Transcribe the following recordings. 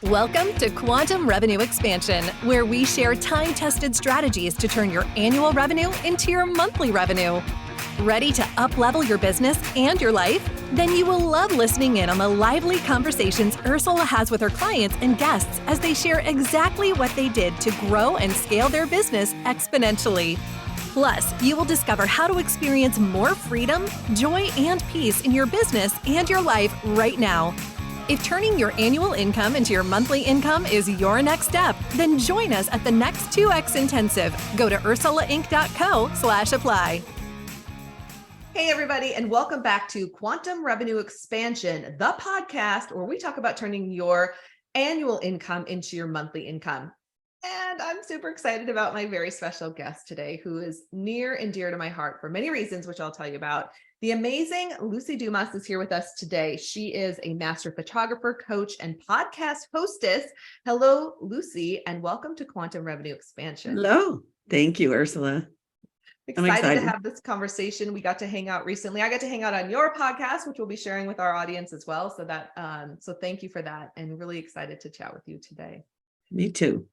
Welcome to Quantum Revenue Expansion, where we share time-tested strategies to turn your annual revenue into your monthly revenue. Ready to up-level your business and your life? Then you will love listening in on the lively conversations Ursula has with her clients and guests as they share exactly what they did to grow and scale their business exponentially. Plus, you will discover how to experience more freedom, joy, and peace in your business and your life right now. If turning your annual income into your monthly income is your next step, then join us at the next 2X Intensive. Go to ursulainc.co/apply. Hey, everybody, and welcome back to Quantum Revenue Expansion, the podcast where we talk about turning your annual income into your monthly income. And I'm super excited about my very special guest today, who is near and dear to my heart for many reasons, which I'll tell you about. The amazing Luci Dumas is here with us today. She is a master photographer, coach, and podcast hostess. Hello, Luci, and welcome to Quantum Revenue Expansion. Hello. Thank you, Ursula. Excited to have this conversation. We got to hang out recently. I got to hang out on your podcast, which we'll be sharing with our audience as well. So thank you for that, and really excited to chat with you today. Me too.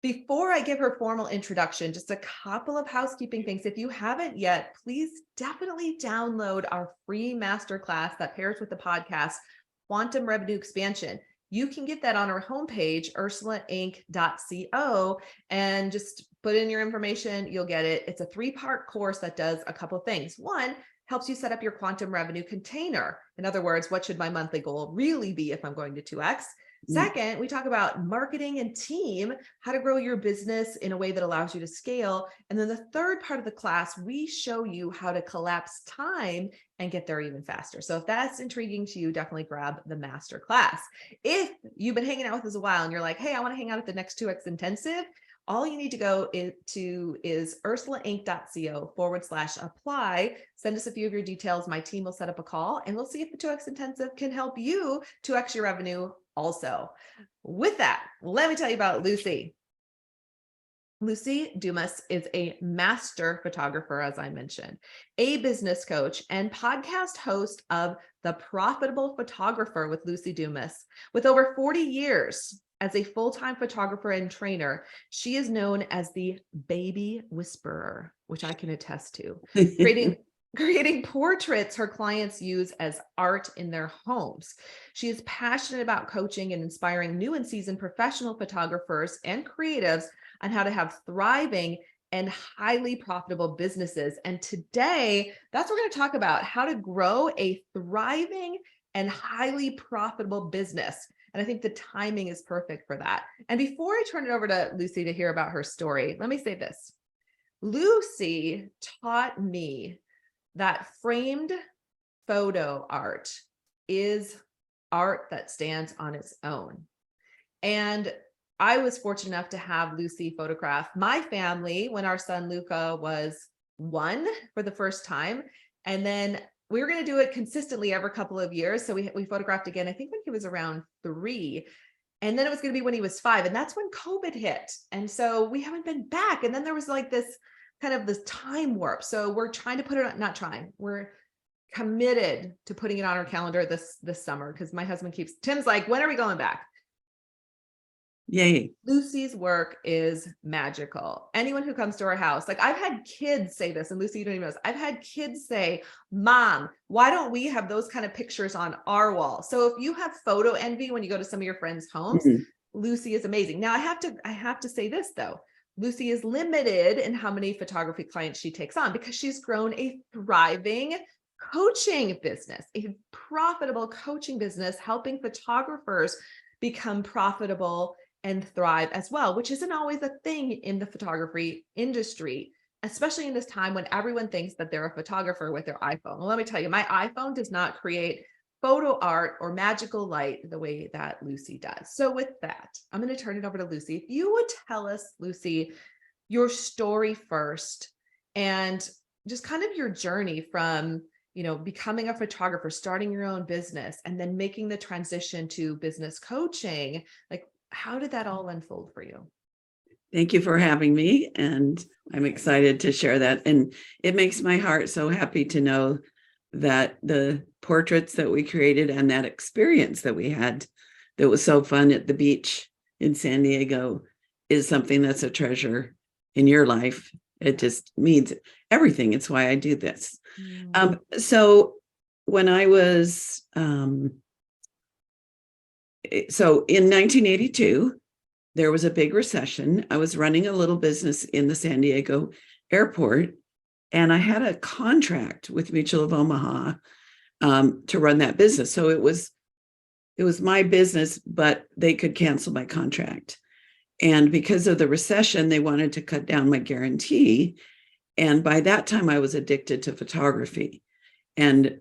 Before I give her formal introduction, just a couple of housekeeping things. If you haven't yet, please definitely download our free masterclass that pairs with the podcast, Quantum Revenue Expansion. You can get that on our homepage, ursulainc.co, and just put in your information, you'll get it. It's a 3-part course that does a couple things. One, helps you set up your quantum revenue container. In other words, what should my monthly goal really be if I'm going to 2X? Second, we talk about marketing and team, how to grow your business in a way that allows you to scale. And then the third part of the class, we show you how to collapse time and get there even faster. So if that's intriguing to you, definitely grab the master class. If you've been hanging out with us a while and you're like, hey, I want to hang out at the next 2X Intensive, all you need to go is ursulainc.co/apply. Send us a few of your details. My team will set up a call and we'll see if the 2X Intensive can help you 2X your revenue also. With that, let me tell you about Luci. Luci Dumas is a master photographer, as I mentioned, a business coach and podcast host of The Profitable Photographer with Luci Dumas. With over 40 years as a full-time photographer and trainer, she is known as the baby whisperer, which I can attest to, creating portraits her clients use as art in their homes. She is passionate about coaching and inspiring new and seasoned professional photographers and creatives on how to have thriving and highly profitable businesses. And today, that's what we're going to talk about, how to grow a thriving and highly profitable business. And I think the timing is perfect for that. And before I turn it over to Luci to hear about her story, let me say this. Luci taught me that framed photo art is art that stands on its own. And I was fortunate enough to have Luci photograph my family when our son Luca was 1 for the first time. And then we were going to do it consistently every couple of years. So we photographed again, I think when he was around 3. And then it was going to be when he was 5. And that's when COVID hit. And so we haven't been back. And then there was like this time warp. So we're trying to put it on, not trying, we're committed to putting it on our calendar this summer, because my husband Tim's like, when are we going back? Yay. Luci's work is magical. Anyone who comes to our house, like I've had kids say this, and Luci, you don't even know this. I've had kids say, Mom, why don't we have those kind of pictures on our wall? So if you have photo envy when you go to some of your friends' homes, Luci is amazing. Now I have to say this though. Luci is limited in how many photography clients she takes on because she's grown a thriving coaching business, a profitable coaching business, helping photographers become profitable and thrive as well, which isn't always a thing in the photography industry, especially in this time when everyone thinks that they're a photographer with their iPhone. Well, let me tell you, my iPhone does not create photo art or magical light the way that Luci does. So with that, I'm going to turn it over to Luci. If you would tell us, Luci, your story first and just kind of your journey from, becoming a photographer, starting your own business, and then making the transition to business coaching. Like, how did that all unfold for you? Thank you for having me. And I'm excited to share that. And it makes my heart so happy to know that the portraits that we created and that experience that we had that was so fun at the beach in San Diego is something that's a treasure in your life. It just means everything. It's why I do this. So when I was, so in 1982, there was a big recession. I was running a little business in the San Diego airport, and I had a contract with Mutual of Omaha to run that business. So it was my business, but they could cancel my contract. And because of the recession, they wanted to cut down my guarantee. And by that time, I was addicted to photography. And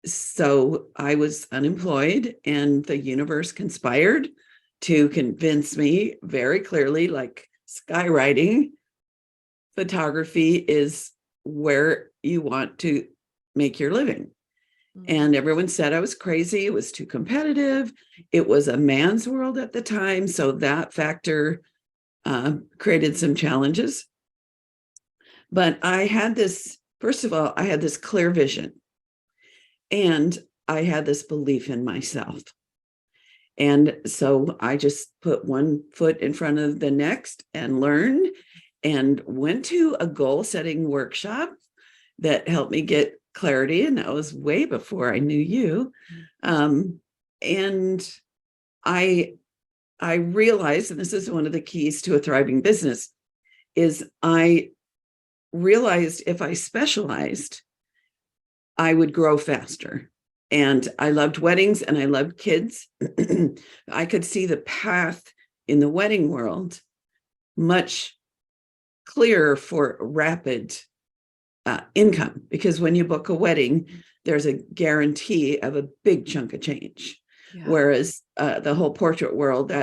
so I was unemployed, and the universe conspired to convince me very clearly, like skywriting, photography is where you want to make your living. And everyone said I was crazy. It was too competitive. It was a man's world at the time. So that factor created some challenges. But I had this, first of all, I had this clear vision. And I had this belief in myself. And so I just put one foot in front of the next and learned and went to a goal setting workshop that helped me get clarity. And that was way before I knew you. And I realized, and this is one of the keys to a thriving business, is I realized if I specialized, I would grow faster. And I loved weddings and I loved kids. I could see the path in the wedding world much clearer for rapid income, because when you book a wedding, there's a guarantee of a big chunk of change. Yeah. Whereas the whole portrait world,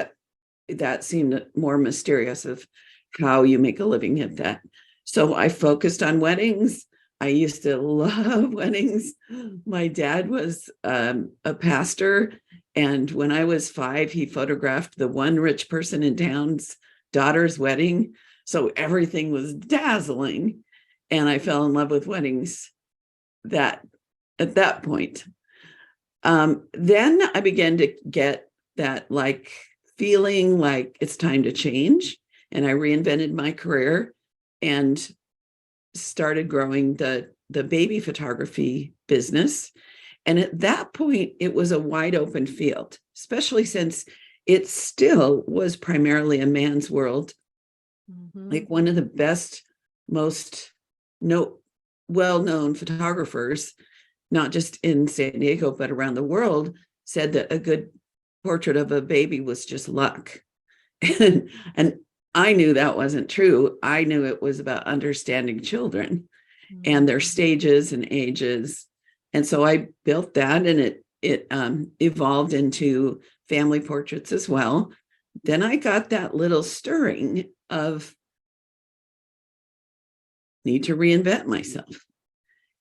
that seemed more mysterious of how you make a living at that. So I focused on weddings. I used to love weddings. My dad was a pastor. And when I was 5, he photographed the one rich person in town's daughter's wedding. So everything was dazzling. And I fell in love with weddings at that point. Then I began to get that like feeling like it's time to change. And I reinvented my career and started growing the baby photography business. And at that point, it was a wide open field, especially since it still was primarily a man's world. Like one of the best, most well-known photographers, not just in San Diego, but around the world, said that a good portrait of a baby was just luck. And I knew that wasn't true. I knew it was about understanding children and their stages and ages. And so I built that, and it evolved into family portraits as well. Then I got that little stirring of need to reinvent myself.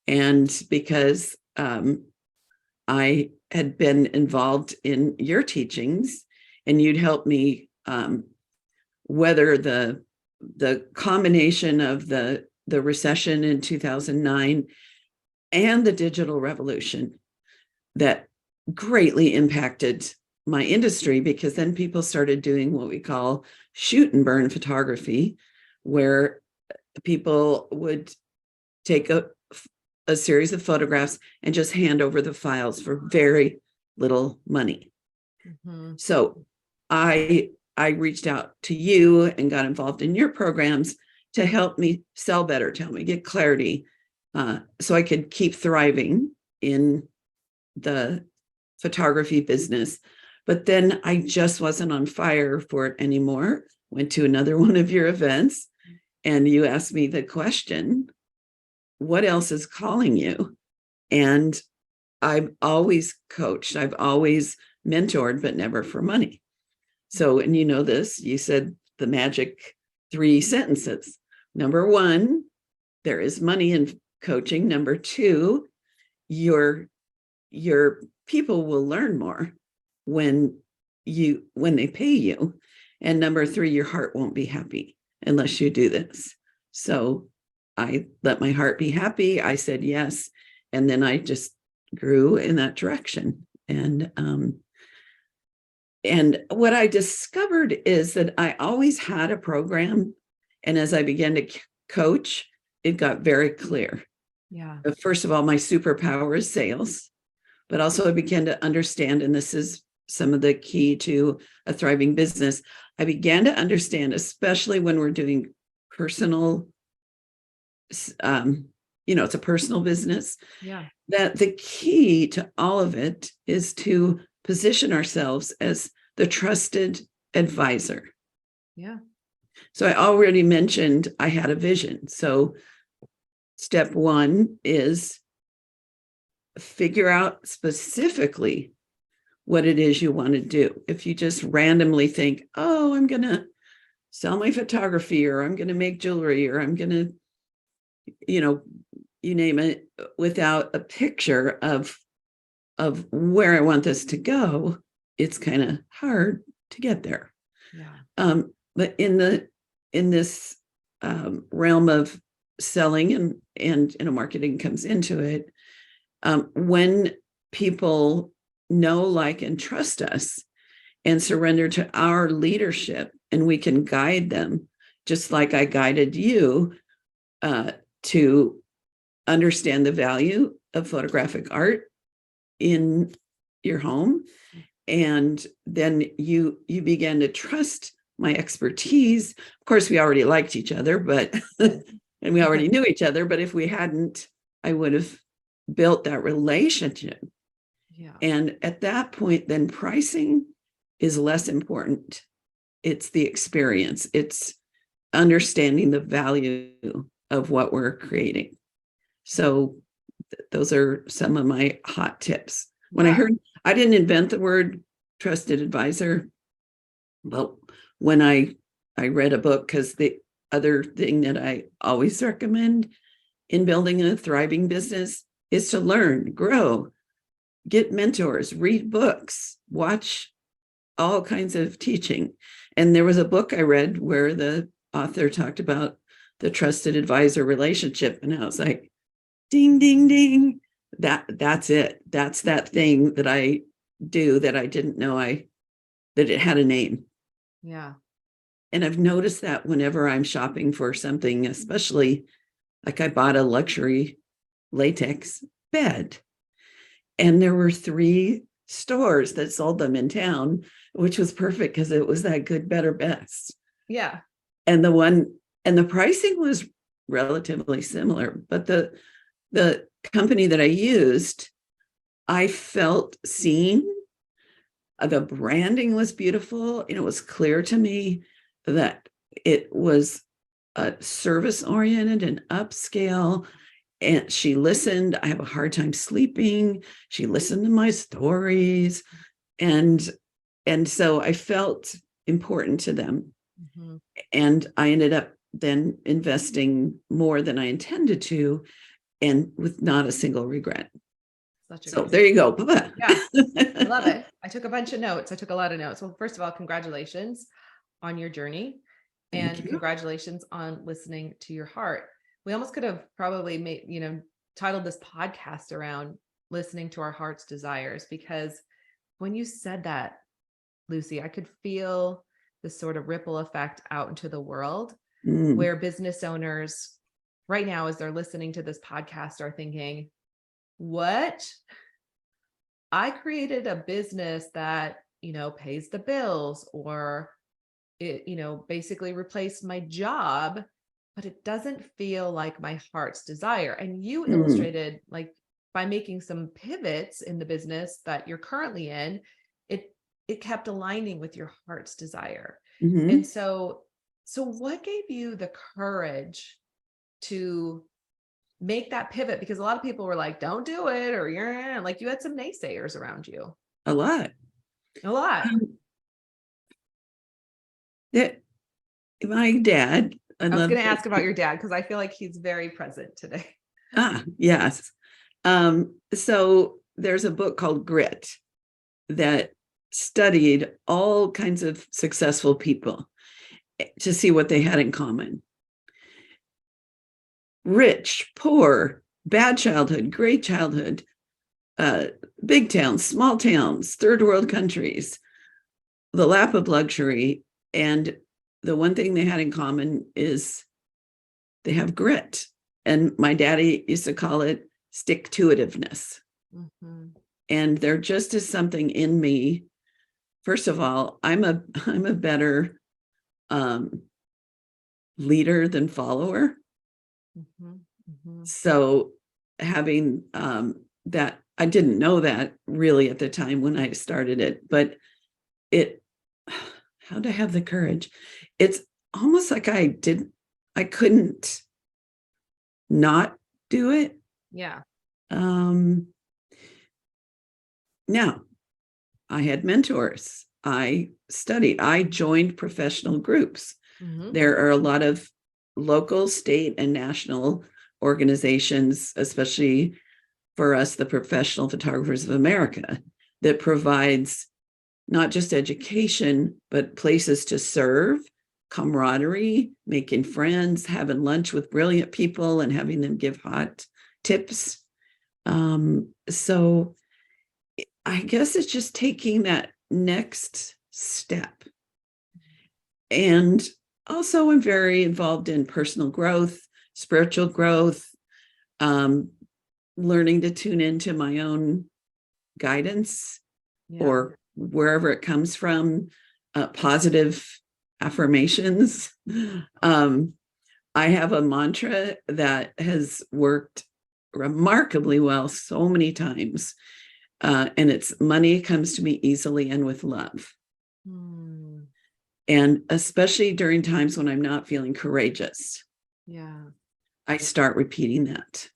And because I had been involved in your teachings, and you'd help me weather the combination of the recession in 2009 and the digital revolution that greatly impacted my industry, because then people started doing what we call shoot and burn photography, where people would take a series of photographs and just hand over the files for very little money. So I reached out to you and got involved in your programs to help me sell better, to help me get clarity, so I could keep thriving in the photography business. But then I just wasn't on fire for it anymore. Went to another one of your events, and you asked me the question, what else is calling you? And I've always coached, I've always mentored, but never for money. So, and you know this, you said the magic 3 sentences. Number 1, there is money in coaching. Number 2, your people will learn more when they pay you. And number 3, your heart won't be happy unless you do this. So I let my heart be happy. I said yes. And then I just grew in that direction. And And what I discovered is that I always had a program. And as I began to coach, it got very clear. Yeah. First of all, my superpower is sales, but also I began to understand, and this is some of the key to a thriving business. I began to understand, especially when we're doing personal, it's a personal business, Yeah. that the key to all of it is to position ourselves as the trusted advisor. Yeah. So I already mentioned I had a vision. So step one is figure out specifically what it is you want to do. If you just randomly think, oh, I'm going to sell my photography, or I'm going to make jewelry, or I'm going to, you name it, without a picture of where I want this to go, it's kind of hard to get there. Yeah. But in this realm of selling and marketing comes into it, when people know, like, and trust us and surrender to our leadership, and we can guide them, just like I guided you to understand the value of photographic art in your home. And then you began to trust my expertise. Of course, we already liked each other, but and we already knew each other, but if we hadn't, I would have built that relationship. Yeah. And at that point, then pricing is less important. It's the experience. It's understanding the value of what we're creating. So those are some of my hot tips. When I didn't invent the word trusted advisor, but when I read a book, because the other thing that I always recommend in building a thriving business is to learn, grow, get mentors, read books, watch all kinds of teaching. And there was a book I read where the author talked about the trusted advisor relationship. And I was like, ding, ding, ding. That's it. That's that thing that I do that I didn't know that it had a name. Yeah. And I've noticed that whenever I'm shopping for something, especially like I bought a luxury latex bed, and there were 3 stores that sold them in town, which was perfect because it was that good, better, best. Yeah. And the pricing was relatively similar, but the company that I used, I felt seen. The branding was beautiful, and it was clear to me that it was service oriented and upscale. And she listened. I have a hard time sleeping. She listened to my stories, and so I felt important to them. Mm-hmm. And I ended up then investing more than I intended to, and with not a single regret. So there you go. Yeah, I love it. I took a bunch of notes. I took a lot of notes. Well, first of all, congratulations on your journey, and congratulations on listening to your heart. We almost could have probably titled this podcast around listening to our heart's desires, because when you said that, Luci, I could feel this sort of ripple effect out into the world where business owners right now, as they're listening to this podcast, are thinking, what? I created a business that, pays the bills, or it, basically replaced my job, but it doesn't feel like my heart's desire. And you illustrated, like, by making some pivots in the business that you're currently in, it kept aligning with your heart's desire. And so what gave you the courage to make that pivot? Because a lot of people were like, don't do it, or you're like, you had some naysayers around you. A lot. My dad. I was going to ask about your dad, because I feel like he's very present today. Yes. So there's a book called Grit that studied all kinds of successful people to see what they had in common. Rich, poor, bad childhood, great childhood, big towns, small towns, third world countries, the lap of luxury. And the one thing they had in common is they have grit. And my daddy used to call it stick-to-itiveness. Mm-hmm. And there just is something in me. First of all, I'm a better leader than follower. Mm-hmm. Mm-hmm. So having that, I didn't know that really at the time when I started it, but how to have the courage. It's almost like I couldn't not do it. Yeah. Now, I had mentors. I studied. I joined professional groups. Mm-hmm. There are a lot of local, state, and national organizations, especially for us, the Professional Photographers of America, that provides not just education, but places to serve, camaraderie, making friends, having lunch with brilliant people and having them give hot tips. So I guess it's just taking that next step. And also, I'm very involved in personal growth, spiritual growth, learning to tune into my own guidance or wherever it comes from, positive affirmations. I have a mantra that has worked remarkably well so many times. And it's money comes to me easily and with love. Mm. And especially during times when I'm not feeling courageous. Yeah. I start repeating that.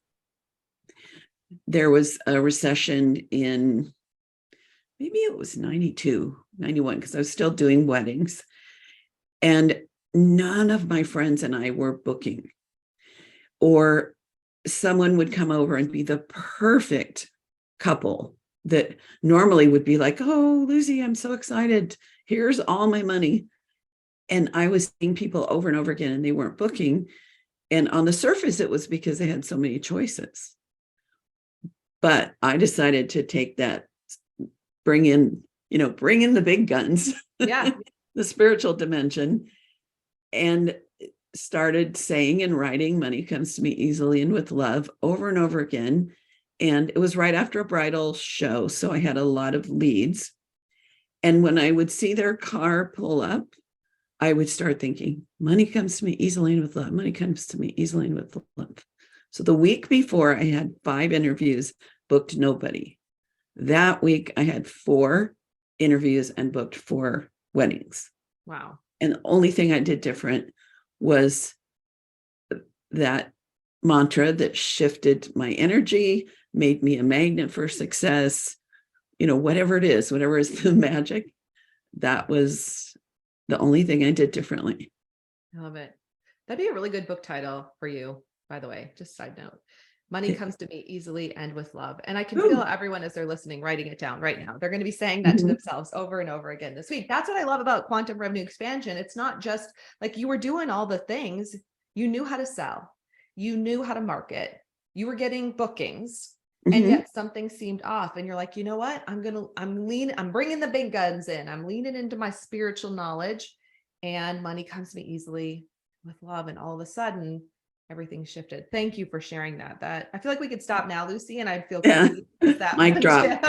There was a recession in, maybe it was 92, 91, because I was still doing weddings. And none of my friends and I were booking. Or someone would come over and be the perfect couple that normally would be like, oh, Luci, I'm so excited. Here's all my money. And I was seeing people over and over again and they weren't booking. And on the surface, it was because they had so many choices. But I decided to take that, bring in the big guns, Yeah. the spiritual dimension, and started saying and writing, money comes to me easily and with love over and over again. And it was right after a bridal show. So I had a lot of leads. And when I would see their car pull up, I would start thinking, money comes to me easily and with love. Money comes to me easily and with love. So the week before, I had 5 interviews, booked nobody. That week, I had 4 interviews and booked 4 weddings. Wow. And the only thing I did different was that mantra that shifted my energy, made me a magnet for success, whatever it is, whatever is the magic, that was the only thing I did differently. I love it. That'd be a really good book title for you, by the way, just side note. Money comes to me easily and with love. And I can feel everyone as they're listening, writing it down right now. They're going to be saying that to themselves over and over again this week. That's what I love about quantum revenue expansion. It's not just like you were doing all the things. You knew how to sell. You knew how to market. You were getting bookings. And yet something seemed off. And you're like, you know what? I'm bringing the big guns in. I'm leaning into my spiritual knowledge, and money comes to me easily with love. And all of a sudden, everything shifted. Thank you for sharing that. I feel like we could stop now, Luci, and I'd feel complete with that. Mic drop.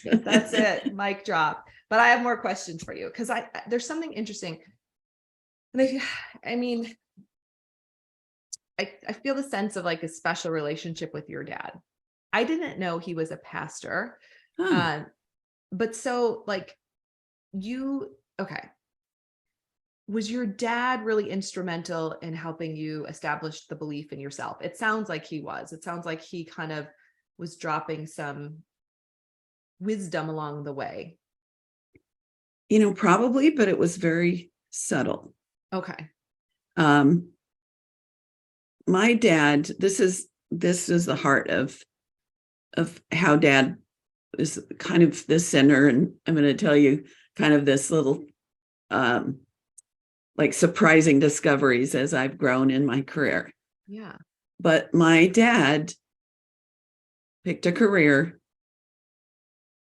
That's it. Mic drop. But I have more questions for you because there's something interesting. And I feel the sense of like a special relationship with your dad. I didn't know he was a pastor. But so like was your dad really instrumental in helping you establish the belief in yourself? It sounds like he was. It sounds like he kind of was dropping some wisdom along the way. Probably, but it was very subtle. Okay. My dad, this is the heart of how dad is kind of the center. And I'm going to tell you kind of this little, like surprising discoveries as I've grown in my career. Yeah. But my dad picked a career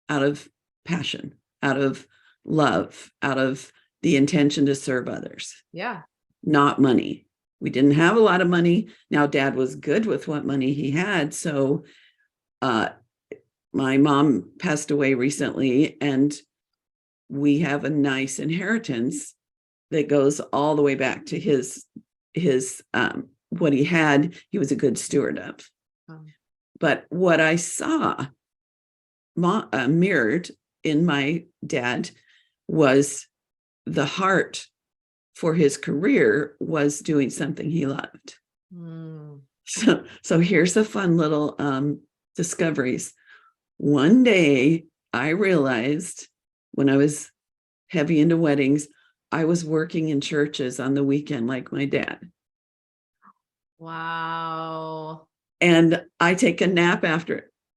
out of passion, out of love, out of the intention to serve others. Yeah. Not money. We didn't have a lot of money. Now Dad was good with what money he had. So my mom passed away recently, and we have a nice inheritance that goes all the way back to his what he had, he was a good steward of. But what I saw mirrored in my dad was the heart for his career was doing something he loved. So here's a fun little discoveries. One day I realized, when I was heavy into weddings, I was working in churches on the weekend like my dad. Wow. And I take a nap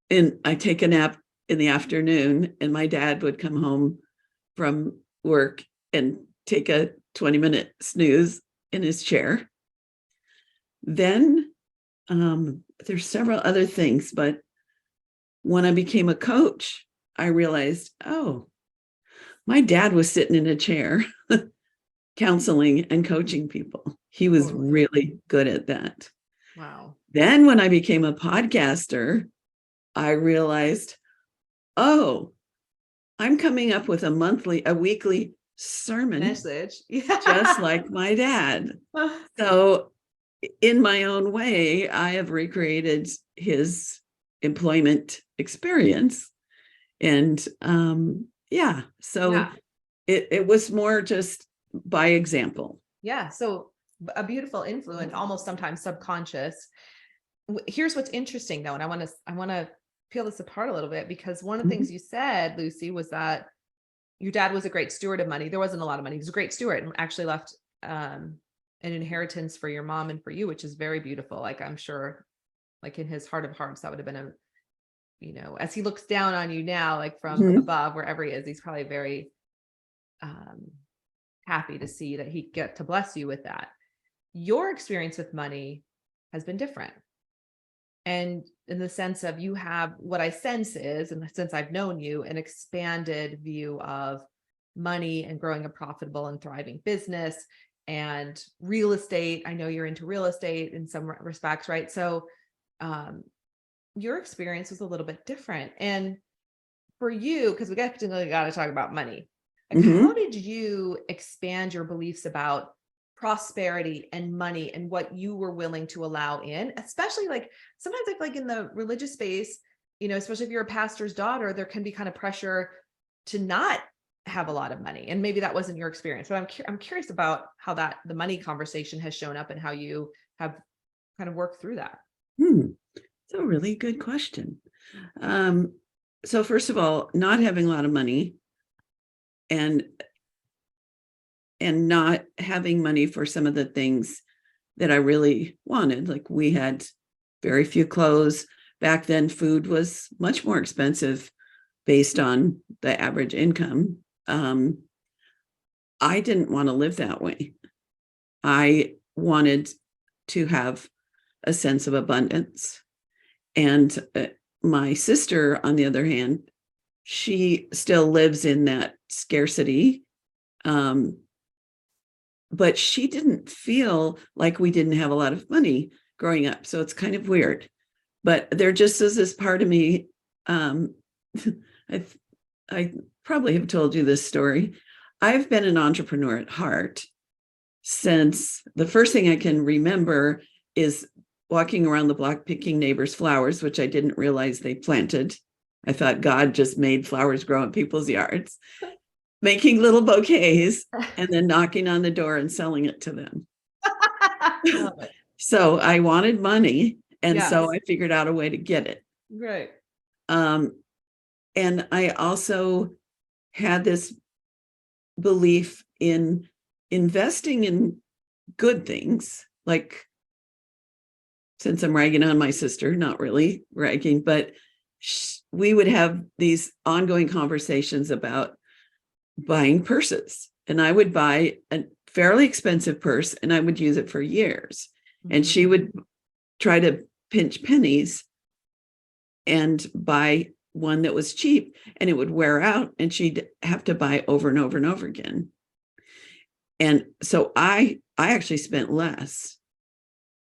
in the afternoon, and my dad would come home from work and take a 20-minute snooze in his chair. Then there's several other things, but when I became a coach, I realized, oh, my dad was sitting in a chair counseling and coaching people. He was really good at that. Wow. Then when I became a podcaster, I realized, oh, I'm coming up with a weekly sermon message, just like my dad. So in my own way, I have recreated his employment experience. And it was more just by example. Yeah. So a beautiful influence, almost sometimes subconscious. Here's what's interesting though. And I want to peel this apart a little bit, because one of the things you said, Luci, was that your dad was a great steward of money. There wasn't a lot of money. He was a great steward and actually left an inheritance for your mom and for you, which is very beautiful. Like, I'm sure, like, in his heart of hearts, that would have been as he looks down on you now, like from above, wherever he is, he's probably very happy to see that he get to bless you with that. Your experience with money has been different. And in the sense of, you have, what I sense is, and since I've known you, an expanded view of money and growing a profitable and thriving business and real estate. I know you're into real estate in some respects, right? So your experience was a little bit different. And for you, because we got to talk about money. Like, how did you expand your beliefs about prosperity and money and what you were willing to allow in, especially like sometimes like in the religious space, especially if you're a pastor's daughter, there can be kind of pressure to not have a lot of money. And maybe that wasn't your experience, but I'm curious about how the money conversation has shown up and how you have kind of worked through that. It's a really good question. So first of all, not having a lot of money and not having money for some of the things that I really wanted. Like, we had very few clothes. Back then, food was much more expensive based on the average income. I didn't want to live that way. I wanted to have a sense of abundance. And my sister, on the other hand, she still lives in that scarcity. But she didn't feel like we didn't have a lot of money growing up. So it's kind of weird. But there just is this part of me. I probably have told you this story. I've been an entrepreneur at heart since the first thing I can remember is walking around the block picking neighbors' flowers, which I didn't realize they planted. I thought God just made flowers grow in people's yards. Making little bouquets and then knocking on the door and selling it to them. So I wanted money. And so I figured out a way to get it. Right. And I also had this belief in investing in good things. Like, since I'm ragging on my sister, not really ragging, but we would have these ongoing conversations about buying purses, and I would buy a fairly expensive purse and I would use it for years. And she would try to pinch pennies and buy one that was cheap, and it would wear out and she'd have to buy over and over and over again. And so I actually spent less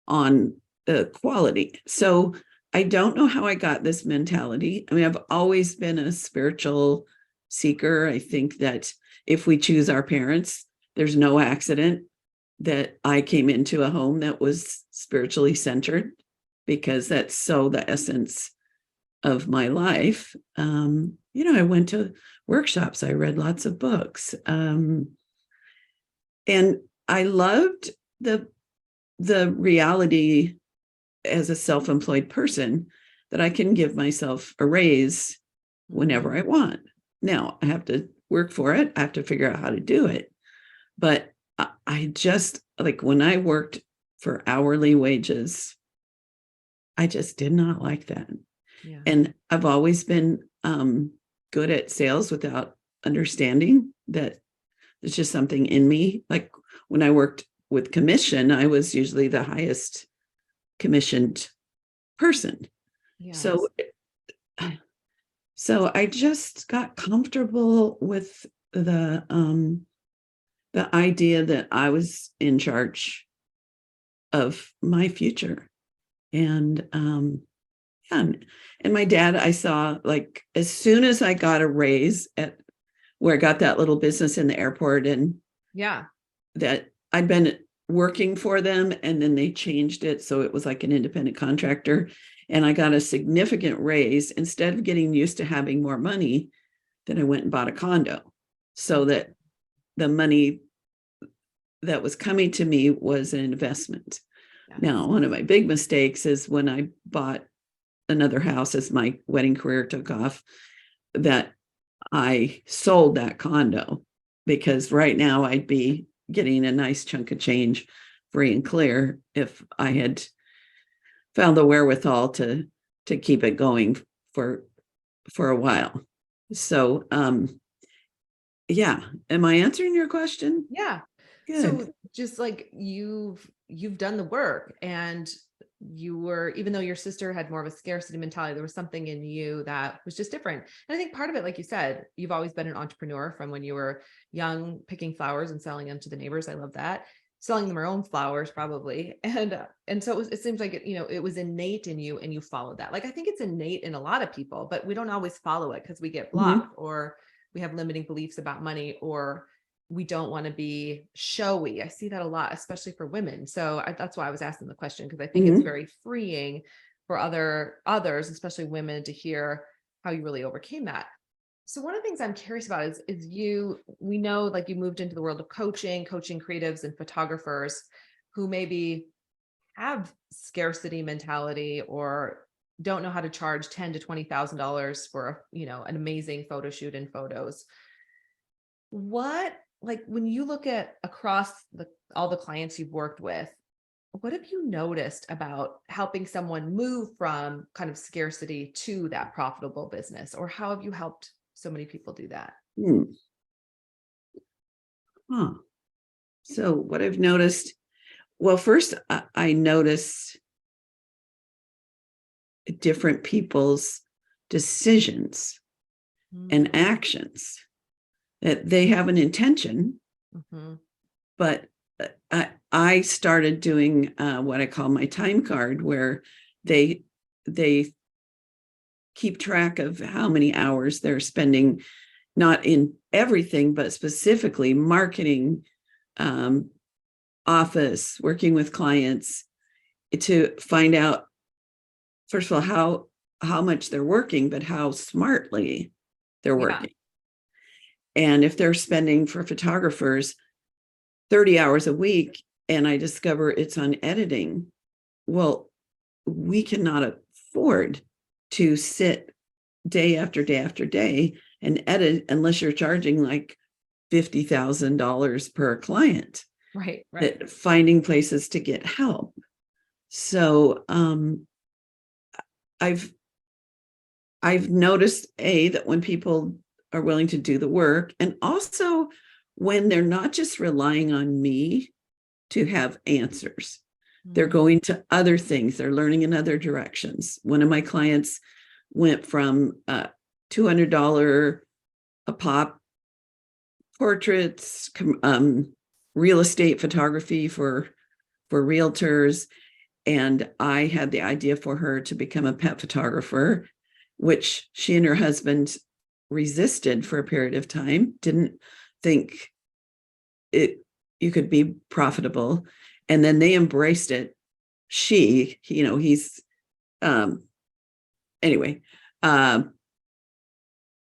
on the quality. So I don't know how I got this mentality. I mean, I've always been a spiritual seeker. I think that if we choose our parents, there's no accident that I came into a home that was spiritually centered, because that's so the essence of my life. I went to workshops, I read lots of books, and I loved the reality as a self-employed person that I can give myself a raise whenever I want. Now I have to work for it. I have to figure out how to do it. But I just, like, when I worked for hourly wages, I just did not like that. Yeah. And I've always been good at sales without understanding that it's just something in me. Like when I worked with commission, I was usually the highest commissioned person. Yes. So I just got comfortable with the idea that I was in charge of my future. And my dad, I saw, like, as soon as I got a raise at where I got that little business in the airport, and that I'd been working for them, and then they changed it so it was like an independent contractor, and I got a significant raise. Instead of getting used to having more money, then I went and bought a condo, so that the money that was coming to me was an investment. Now, one of my big mistakes is when I bought another house as my wedding career took off, that I sold that condo, because right now I'd be getting a nice chunk of change free and clear if I had found the wherewithal to keep it going for a while. So am I answering your question? Yeah. Good. So just like you've done the work, and you were, even though your sister had more of a scarcity mentality, there was something in you that was just different. And I think part of it, like you said, you've always been an entrepreneur from when you were young, picking flowers and selling them to the neighbors. I love that. Selling them our own flowers, probably. And so it seems like, it was innate in you, and you followed that. Like, I think it's innate in a lot of people, but we don't always follow it because we get blocked, or we have limiting beliefs about money, or we don't want to be showy. I see that a lot, especially for women. So that's why I was asking the question, because I think it's very freeing for others, especially women, to hear how you really overcame that. So one of the things I'm curious about is we know, like, you moved into the world of coaching creatives and photographers who maybe have scarcity mentality, or don't know how to charge $10,000 to $20,000 for, an amazing photo shoot and photos. What, like, when you look at across all the clients you've worked with, what have you noticed about helping someone move from kind of scarcity to that profitable business? Or how have you helped so many people do that? So what I've noticed, well, first I notice different people's decisions and actions, that they have an intention, but I started doing what I call my time card, where they keep track of how many hours they're spending, not in everything, but specifically marketing, office, working with clients, to find out, first of all, how much they're working, but how smartly they're working. And if they're spending, for photographers, 30 hours a week, and I discover it's on editing, well, we cannot afford to sit day after day after day and edit unless you're charging like $50,000 per client. Right. That finding places to get help. So I've noticed that when people are willing to do the work, and also when they're not just relying on me to have answers, they're going to other things, they're learning in other directions. One of my clients went from $200 a pop portraits, real estate photography for realtors. And I had the idea for her to become a pet photographer, which she and her husband resisted for a period of time, didn't think you could be profitable. And then they embraced it. He's anyway,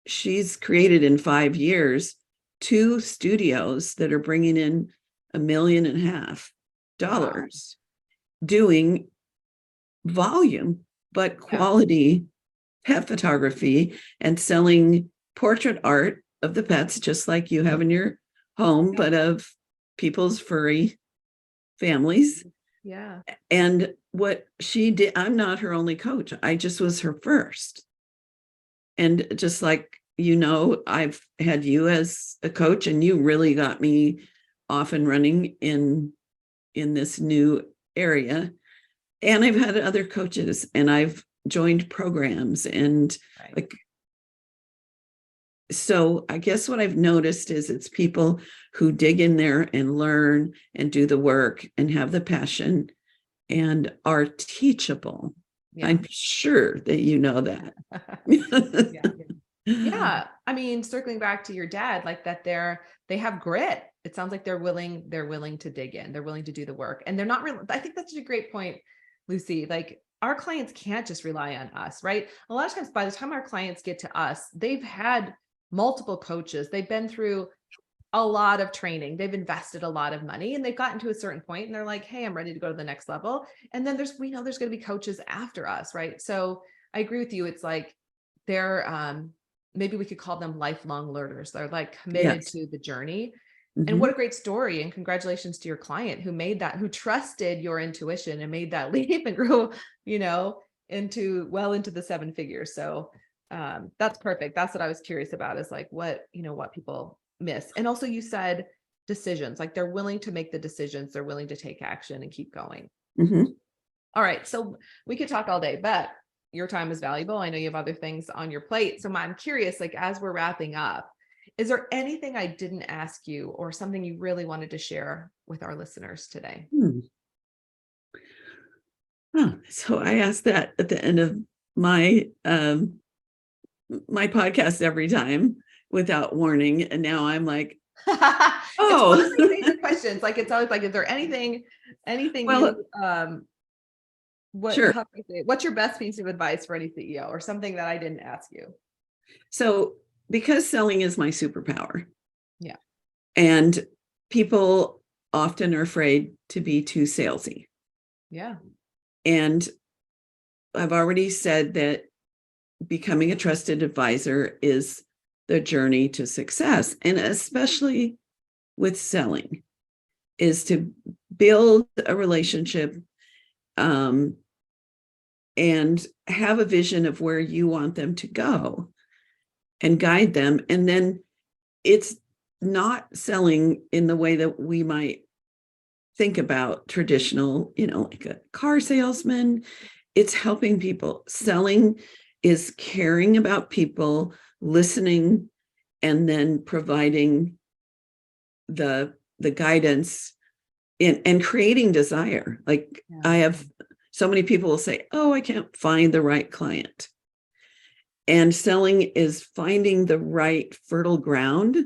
she's created in 5 years 2 studios that are bringing in $1.5 million doing volume, but quality pet photography and selling portrait art of the pets, just like you have in your home, but of people's furry families. Yeah. And what she did, I'm not her only coach. I just was her first. And just like, I've had you as a coach, and you really got me off and running in this new area. And I've had other coaches, and I've joined programs, and so I guess what I've noticed is it's people who dig in there and learn and do the work and have the passion and are teachable. Yeah. I'm sure that you know that. Yeah. I mean, circling back to your dad, like that they have grit. It sounds like they're willing to dig in. They're willing to do the work, and they're not really, I think that's a great point, Luci. Like, our clients can't just rely on us, right? A lot of times by the time our clients get to us, they've had multiple coaches. They've been through a lot of training. They've invested a lot of money, and they've gotten to a certain point and they're like, hey, I'm ready to go to the next level. And then we know there's going to be coaches after us, right? So I agree with you. It's like they're, maybe we could call them lifelong learners. They're like committed to the journey. And what a great story. And congratulations to your client who made that, who trusted your intuition and made that leap and grew, into the 7 figures. So that's perfect. That's what I was curious about, is like what people miss. And also you said decisions, like they're willing to make the decisions, they're willing to take action and keep going. All right. So we could talk all day, but your time is valuable. I know you have other things on your plate. So I'm curious, like, as we're wrapping up, is there anything I didn't ask you or something you really wanted to share with our listeners today? So I ask that at the end of my my podcast every time without warning, and now I'm like, oh, it's one of my favorite questions. Like, it's always like, is there anything what's your best piece of advice for any CEO, or something that I didn't ask you? So, because selling is my superpower. Yeah. And people often are afraid to be too salesy. Yeah. And I've already said that becoming a trusted advisor is the journey to success. And especially with selling, is to build a relationship and have a vision of where you want them to go and guide them. And then it's not selling in the way that we might think about traditional, like a car salesman. It's helping people. Selling is caring about people, listening, and then providing the guidance and creating desire. Like, I have so many people will say, oh, I can't find the right client. And selling is finding the right fertile ground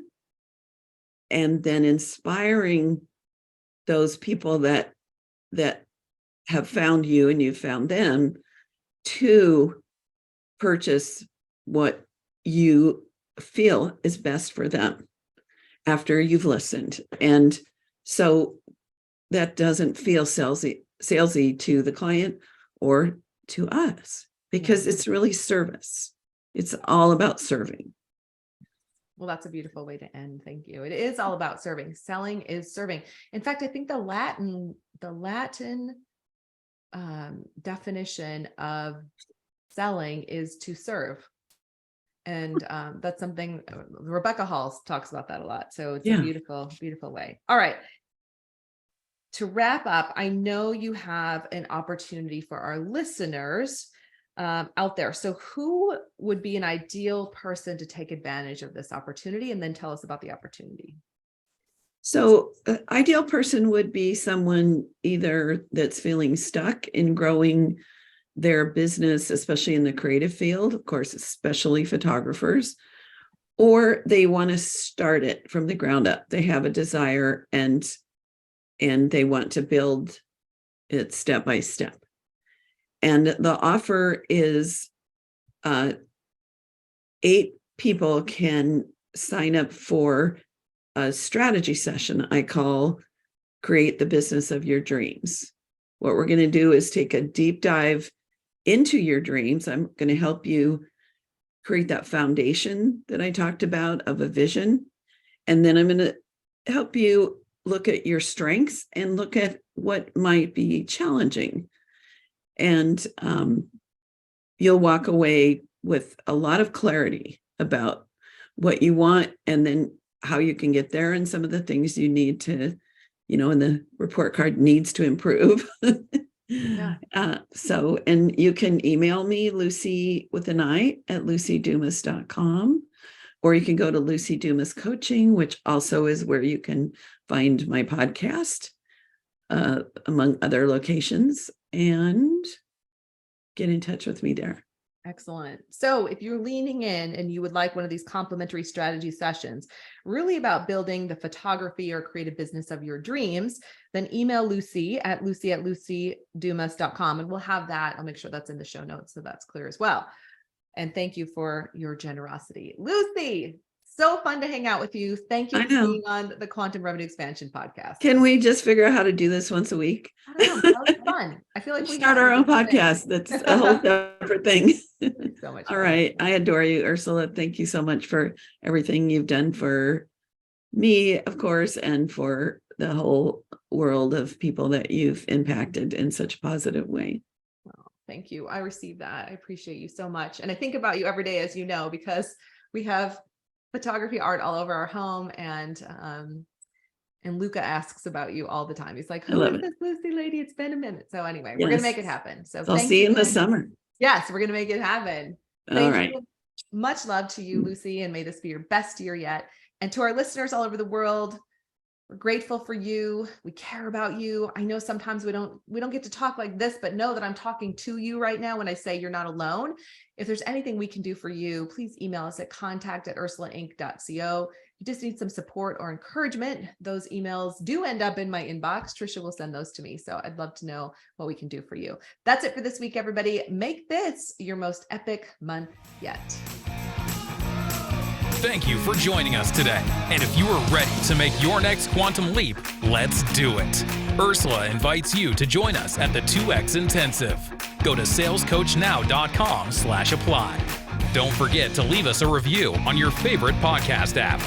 and then inspiring those people that have found you and you've found them to purchase what you feel is best for them after you've listened. And so that doesn't feel salesy to the client or to us, because it's really service. It's all about serving. Well, that's a beautiful way to end. Thank you. It is all about serving. Selling is serving. In fact, I think the Latin definition of selling is to serve. And that's something Rebecca Hall talks about that a lot. So it's a beautiful, beautiful way. All right. To wrap up, I know you have an opportunity for our listeners out there. So who would be an ideal person to take advantage of this opportunity? And then tell us about the opportunity. So ideal person would be someone either that's feeling stuck in growing their business, especially in the creative field, of course, especially photographers, or they want to start it from the ground up. They have a desire and they want to build it step by step. And the offer is 8 people can sign up for a strategy session I call Create the Business of Your Dreams. What we're going to do is take a deep dive into your dreams. I'm going to help you create that foundation that I talked about of a vision. And then I'm going to help you look at your strengths and look at what might be challenging. And you'll walk away with a lot of clarity about what you want and then how you can get there and some of the things you need to, and the report card needs to improve. Yeah. And you can email me, Luci with an I at lucidumas.com, or you can go to Luci Dumas Coaching, which also is where you can find my podcast, among other locations, and get in touch with me there. Excellent. So if you're leaning in and you would like one of these complimentary strategy sessions, really about building the photography or creative business of your dreams, then email Luci at lucidumas.com, and we'll have that. I'll make sure that's in the show notes so that's clear as well. And thank you for your generosity. Luci, so fun to hang out with you. Thank you for being on the Quantum Revenue Expansion podcast. Can we just figure out how to do this once a week? I don't know. That was fun. I feel like we start our own podcast. That's a whole separate thing. So much. All right. I adore you, Ursula. Thank you so much for everything you've done for me, of course, and for the whole world of people that you've impacted in such a positive way. Well, thank you. I received that. I appreciate you so much. And I think about you every day, as you know, because we have photography art all over our home, and Luca asks about you all the time. He's like, who is this Luci lady? It's been a minute. So anyway, we're going to make it happen. So I'll see you in the summer. Yes, we're going to make it happen. All right. Much love to you, Luci, and may this be your best year yet. And to our listeners all over the world, we're grateful for you. We care about you. I know sometimes we don't get to talk like this, but know that I'm talking to you right now when I say you're not alone. If there's anything we can do for you, please email us at contact@ursulainc.co. You just need some support or encouragement. Those emails do end up in my inbox. Trisha will send those to me. So I'd love to know what we can do for you. That's it for this week, everybody. Make this your most epic month yet. Thank you for joining us today. And if you are ready to make your next quantum leap, let's do it. Ursula invites you to join us at the 2X Intensive. Go to salescoachnow.com/apply. Don't forget to leave us a review on your favorite podcast app.